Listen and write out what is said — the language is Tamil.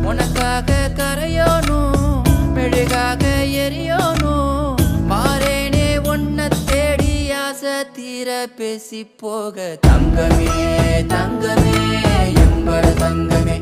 உனக்காக கரையோனும் மெழுகாக எரியோனும் மாறேனே உன்னை தேடி ஆசை தீர பேசி போக தங்கமே தங்கமே எம்பட தங்கமே